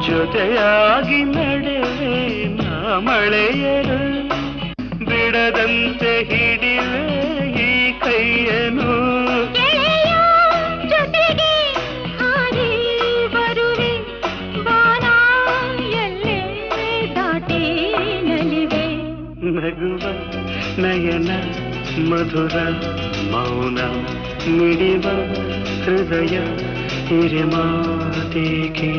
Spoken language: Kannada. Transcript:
ಜೊತೆಯಾಗಿ ನಡೆವೆ ನಾ ಮಳೆಯರು ಬಿಡದಂತೆ ಹಿಡಿವೆ ಈ ಕೈಯನು ಜೊತೆಗೆ ಹಾರಿ ಬರುವೆ ಬಾನ ಎಲ್ಲೇ ದಾಟಿ ನಲಿವೆ ನಗುವ ನಯನ ಮಧುರ ಮೌನ ಮಿಡಿವ ಹೃದಯ ಹಿರಿಮಾತೇಕೆ